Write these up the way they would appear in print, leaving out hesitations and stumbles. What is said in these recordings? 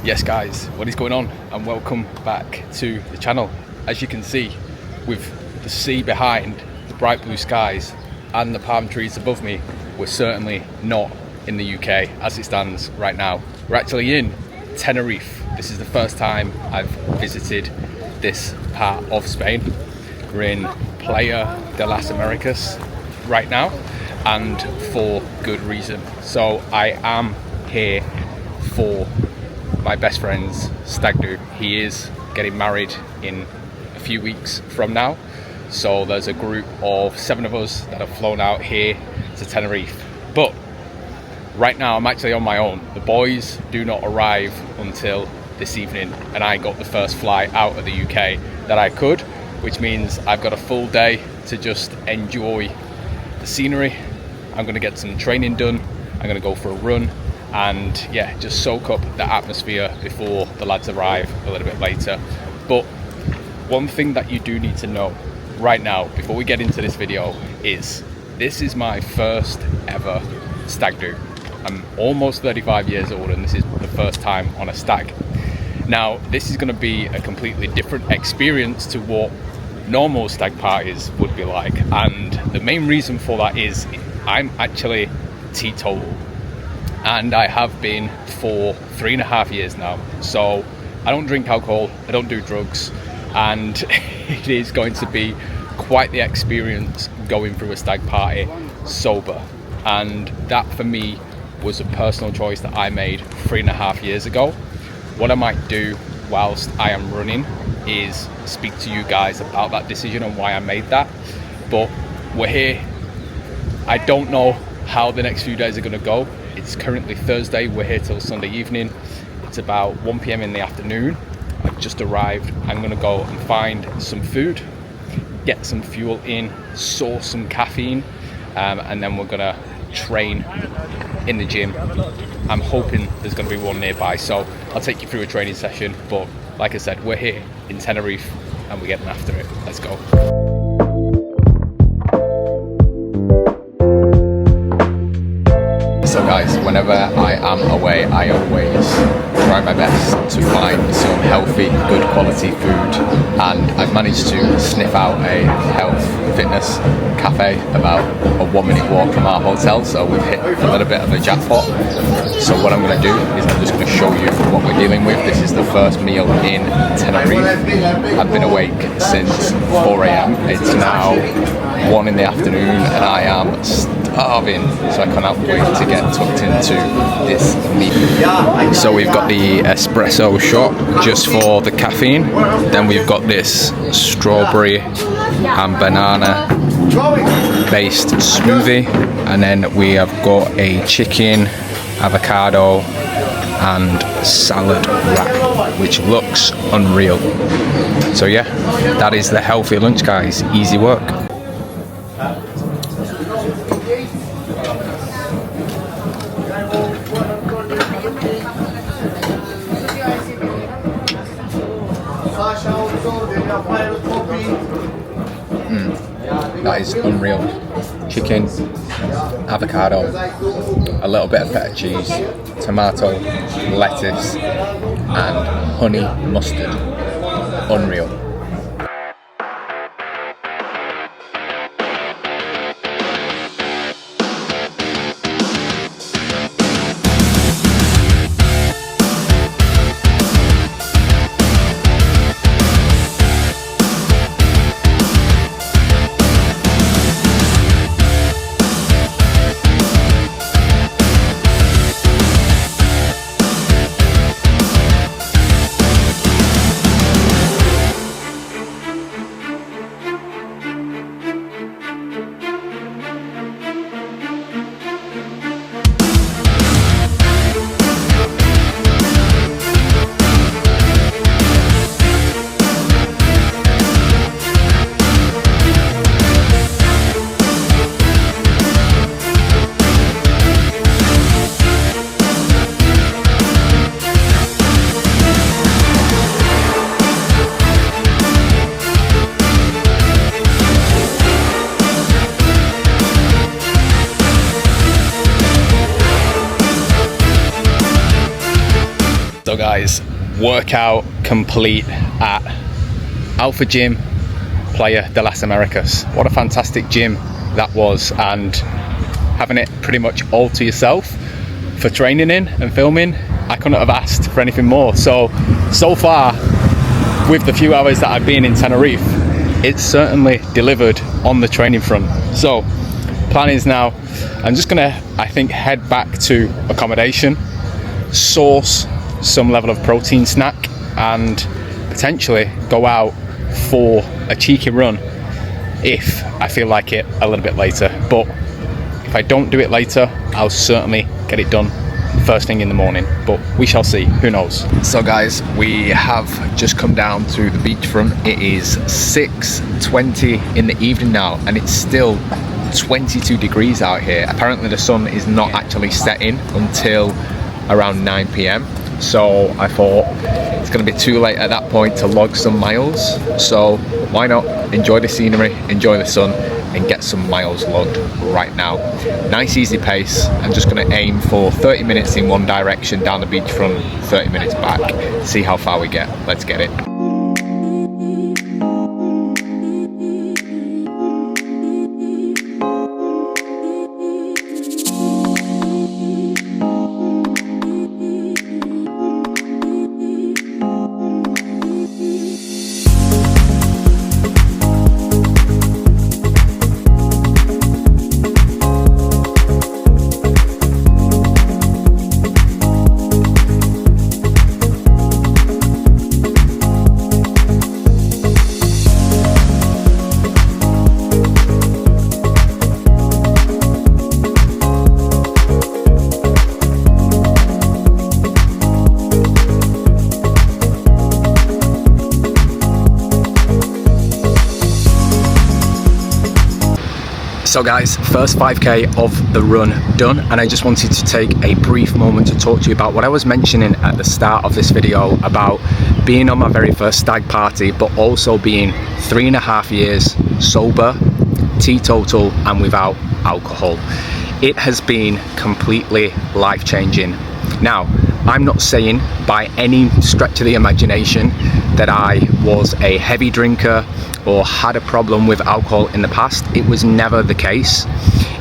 Yes guys, what is going on, and welcome back to the channel. As you can see, with the sea behind, the bright blue skies and the palm trees above me, we're certainly not in the UK as it stands right now. We're actually in Tenerife. This is the first time I've visited this part of Spain. We're in Playa de las Americas right now, and for good reason. So I am here for my best friend's stag do. He is getting married in a few weeks from now. So there's a group of 7 of us that have flown out here to Tenerife. But right now I'm actually on my own. The boys do not arrive until this evening, and I got the first flight out of the UK that I could, which means I've got a full day to just enjoy the scenery. I'm gonna get some training done. I'm gonna go for a run and yeah, just soak up the atmosphere before the lads arrive a little bit later. But one thing that you do need to know right now before we get into this video is this is my first ever stag do. I'm almost 35 years old and this is the first time on a stag. Now this is going to be a completely different experience to what normal stag parties would be like, and the main reason for that is I'm actually teetotal, and I have been for 3.5 years now. So I don't drink alcohol, I don't do drugs, and it is going to be quite the experience going through a stag party sober. And that for me was a personal choice that I made 3.5 years ago. What I might do whilst I am running is speak to you guys about that decision and why I made that. But we're here. I don't know how the next few days are going to go. It's currently Thursday, we're here till Sunday evening. It's about 1 PM in the afternoon. I've just arrived. I'm going to go and find some food, get some fuel in, source some caffeine, and then we're going to train in the gym. I'm hoping there's going to be one nearby, so I'll take you through a training session. But like I said, we're here in Tenerife and we're getting after it. Let's go. So guys, whenever I am away, I always try my best to find some healthy, good quality food, and I've managed to sniff out a health fitness cafe about a 1-minute walk from our hotel, so we've hit a little bit of a jackpot. So what I'm going to do is I'm just going to show you what we're dealing with. This is the first meal in Tenerife. I've been awake since 4 AM. It's now 1 in the afternoon and I am starving, so I cannot wait to get tucked into this meal. So we've got the espresso shot just for the caffeine, then we've got this strawberry and banana based smoothie, and then we have got a chicken, avocado and salad wrap, which looks unreal. So yeah, that is the healthy lunch guys, easy work. That is unreal. Chicken, avocado, a little bit of feta cheese, tomato, lettuce and honey mustard. Unreal. workout complete at Alpha Gym Playa de las Americas. What a fantastic gym that was, and having it pretty much all to yourself for training in and filming, I couldn't have asked for anything more. So far, with the few hours that I've been in Tenerife, it's certainly delivered on the training front. So plan is now, I'm just gonna, I think, head back to accommodation, source some level of protein snack, and potentially go out for a cheeky run if I feel like it a little bit later. But if I don't do it later, I'll certainly get it done first thing in the morning, but we shall see, who knows. So guys, we have just come down to the beachfront. It is 6:20 in the evening now, and it's still 22 degrees out here. Apparently the sun is not actually setting until around 9 p.m. So I thought it's going to be too late at that point to log some miles, so why not enjoy the scenery, enjoy the sun, and get some miles logged right now. Nice easy pace. I'm just going to aim for 30 minutes in one direction down the beachfront, 30 minutes back, see how far we get. Let's get it. So guys, first 5k of the run done, and I just wanted to take a brief moment to talk to you about what I was mentioning at the start of this video about being on my very first stag party, but also being 3.5 years sober, teetotal, and without alcohol. It has been completely life-changing. Now, I'm not saying by any stretch of the imagination that I was a heavy drinker or had a problem with alcohol in the past. It was never the case.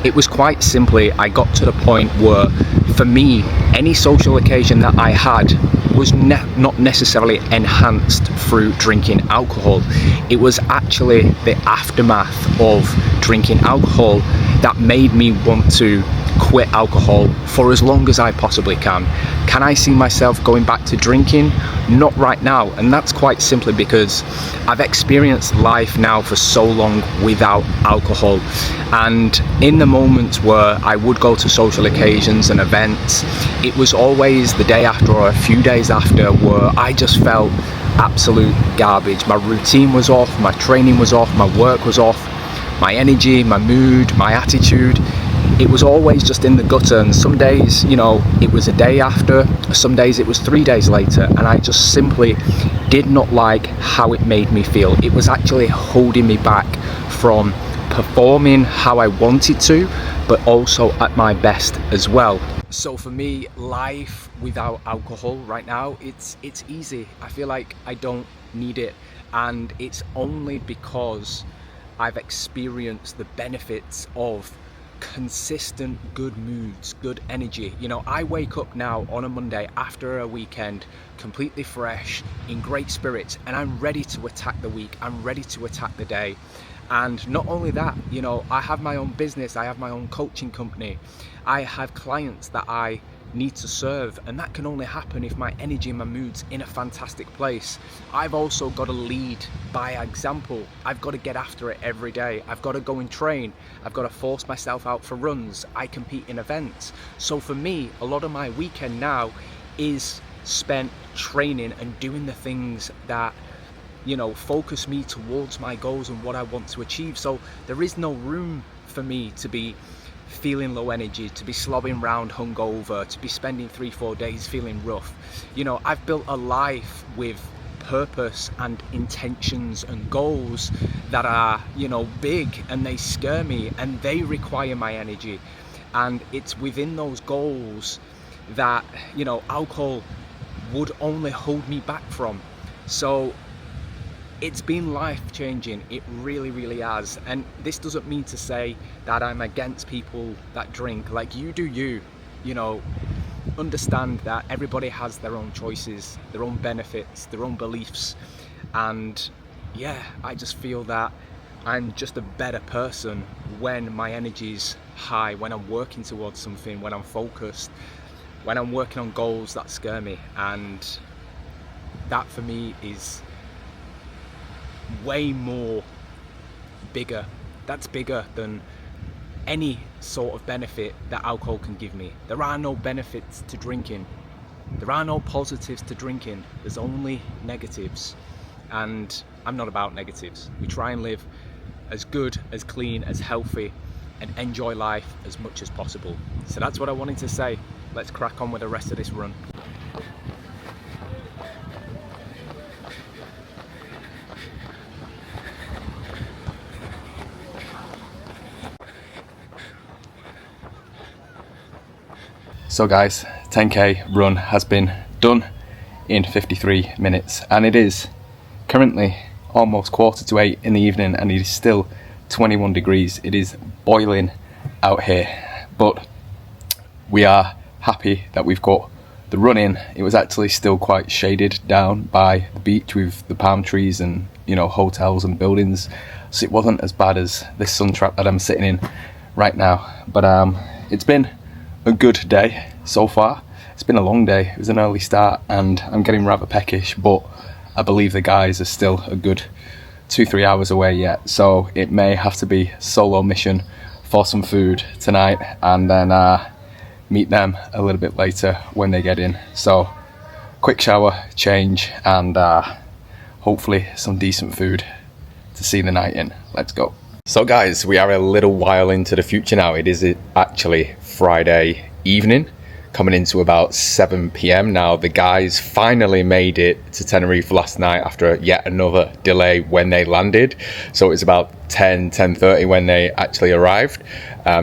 It was quite simply, I got to the point where, for me, any social occasion that I had was not necessarily enhanced through drinking alcohol. It was actually the aftermath of drinking alcohol that made me want to quit alcohol for as long as I possibly can. Can I see myself going back to drinking? Not right now, and that's quite simply because I've experienced life now for so long without alcohol, and in the moments where I would go to social occasions and events, it was always the day after or a few days after where I just felt absolute garbage. My routine was off, my training was off, my work was off, my energy, my mood, my attitude. It was always just in the gutter, and some days, you know, it was a day after, some days it was 3 days later, and I just simply did not like how it made me feel. It was actually holding me back from performing how I wanted to, but also at my best as well. So for me, life without alcohol right now, it's easy. I feel like I don't need it, and it's only because I've experienced the benefits of consistent good moods, good energy. You know, I wake up now on a Monday after a weekend completely fresh, in great spirits, and I'm ready to attack the week, I'm ready to attack the day. And not only that, you know, I have my own business, I have my own coaching company, I have clients that I need to serve, and that can only happen if my energy and my mood's in a fantastic place. I've also got to lead by example. I've got to get after it every day. I've got to go and train. I've got to force myself out for runs. I compete in events. So for me, a lot of my weekend now is spent training and doing the things that, you know, focus me towards my goals and what I want to achieve. So there is no room for me to be feeling low energy, to be slobbing round hungover, to be spending 3-4 days feeling rough. You know, I've built a life with purpose and intentions and goals that are, you know, big, and they scare me and they require my energy. And it's within those goals that, you know, alcohol would only hold me back from. So it's been life-changing, it really has. And this doesn't mean to say that I'm against people that drink. Like, you do you, you know, understand that everybody has their own choices, their own benefits, their own beliefs. And yeah, I just feel that I'm just a better person when my energy's high, when I'm working towards something, when I'm focused, when I'm working on goals that scare me. And that for me is way more bigger. That's bigger than any sort of benefit that alcohol can give me. There are no benefits to drinking. There are no positives to drinking. There's only negatives. And I'm not about negatives. We try and live as good, as clean, as healthy, and enjoy life as much as possible. So that's what I wanted to say. Let's crack on with the rest of this run. So guys, 10k run has been done in 53 minutes, and it is currently almost 7:45 in the evening, and it is still 21 degrees. It is boiling out here, but we are happy that we've got the run in. It was actually still quite shaded down by the beach with the palm trees and, you know, hotels and buildings, so it wasn't as bad as this sun trap that I'm sitting in right now. But it's been a good day so far. It's been a long day. It was an early start and I'm getting rather peckish, but I believe the guys are still a good 2-3 hours away yet, so it may have to be solo mission for some food tonight, and then meet them a little bit later when they get in. So quick shower, change, and hopefully some decent food to see the night in. Let's go. So guys, we are a little while into the future now. It is actually Friday evening, coming into about 7 p.m. now. The guys finally made it to Tenerife last night after yet another delay when they landed. So it was about 10:30 when they actually arrived.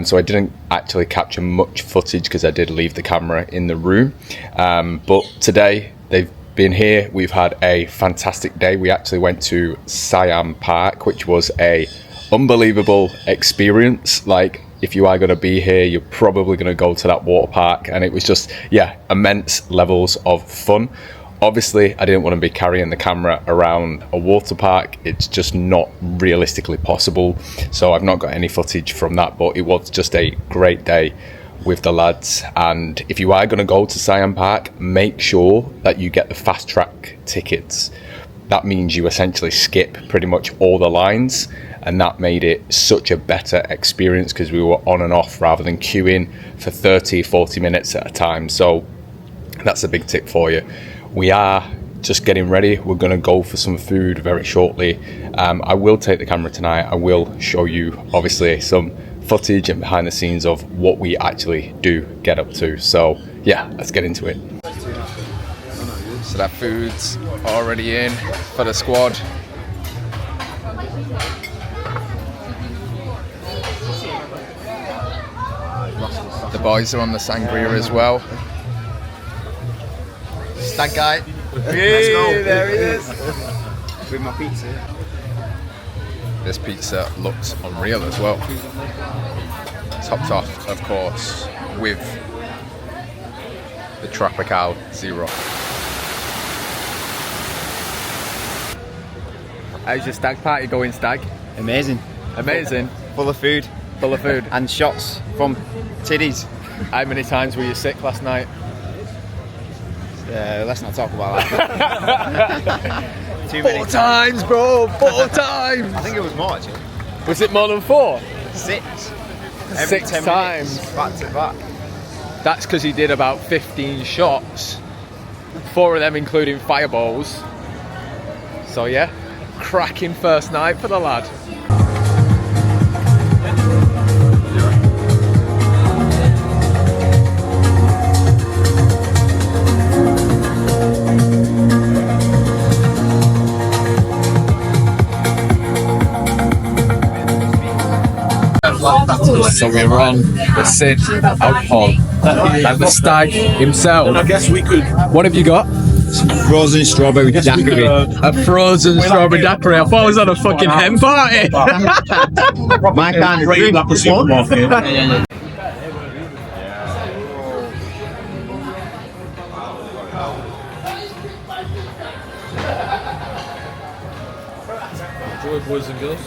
So I didn't actually capture much footage because I did leave the camera in the room. But today they've been here. We've had a fantastic day. We actually went to Siam Park, which was a unbelievable experience. Like, if you are going to be here, you're probably going to go to that water park, and it was just, yeah, immense levels of fun. Obviously, I didn't want to be carrying the camera around a water park. It's just not realistically possible, so I've not got any footage from that, but it was just a great day with the lads. And if you are going to go to Siam Park, make sure that you get the fast track tickets. That means you essentially skip pretty much all the lines, and that made it such a better experience because we were on and off rather than queuing for 30-40 minutes at a time. So that's a big tip for you. We are just getting ready. We're going to go for some food very shortly. I will take the camera tonight. I will show you obviously some footage and behind the scenes of what we actually do get up to. So yeah, let's get into it. So that food's already in for the squad. The boys are on the sangria as well. Stag guy. Let's go. There he is. With my pizza. This pizza looks unreal as well. Topped off, of course, with the Tropical Zero. How's your stag party going, Stag? Amazing. Amazing. Full of food. Full of food. And shots from tiddies. How many times were you sick last night? Let's not talk about that. Too many 4 times, bro! 4 times! I think it was more actually. Was it more than 4? 6. 6 times. Back to back. That's because he did about 15 shots. 4 of them including fireballs. So yeah, cracking first night for the lad. So we're on the Sid alcohol and the Stag himself. And I guess we could. What have you got? Frozen strawberry daiquiri. A frozen strawberry daiquiri. I thought I was on a fucking hen party. My kind of drink. Enjoy, boys and girls.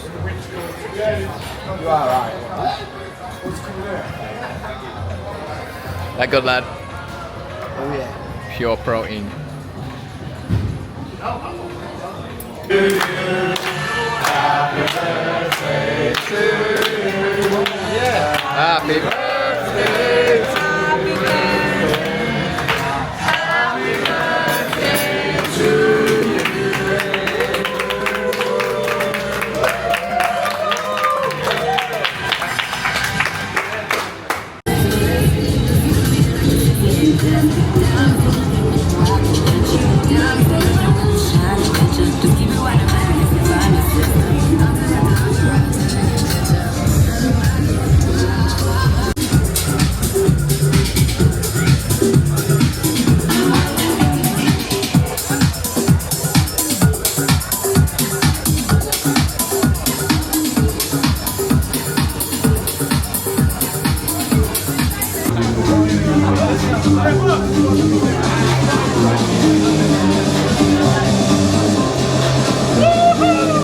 That good, lad. Oh yeah. Pure protein. Happy birthday.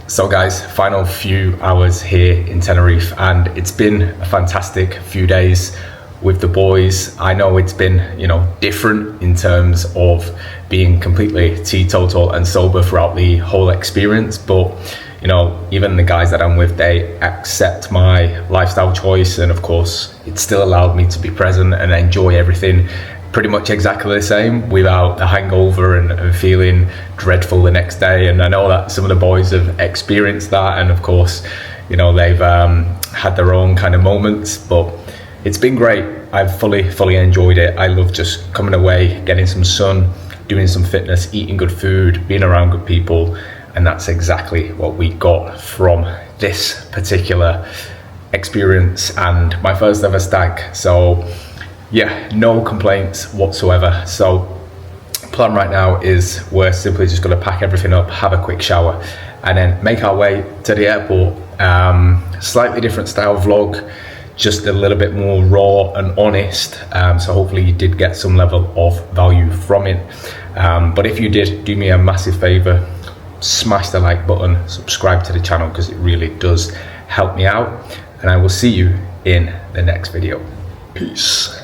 So guys, final few hours here in Tenerife, and it's been a fantastic few days with the boys. I know it's been, you know, different in terms of being completely teetotal and sober throughout the whole experience, but you know, even the guys that I'm with, they accept my lifestyle choice, and of course it still allowed me to be present and enjoy everything pretty much exactly the same without the hangover and feeling dreadful the next day. And I know that some of the boys have experienced that, and of course, you know, they've had their own kind of moments, but it's been great. I've fully enjoyed it. I love just coming away, getting some sun, doing some fitness, eating good food, being around good people, and that's exactly what we got from this particular experience and my first ever stag. So yeah, no complaints whatsoever. So plan right now is we're simply just going to pack everything up, have a quick shower, and then make our way to the airport. Slightly different style vlog, just a little bit more raw and honest, so hopefully you did get some level of value from it. But if you did, do me a massive favor, smash the like button, subscribe to the channel, because it really does help me out, and I will see you in the next video. Peace.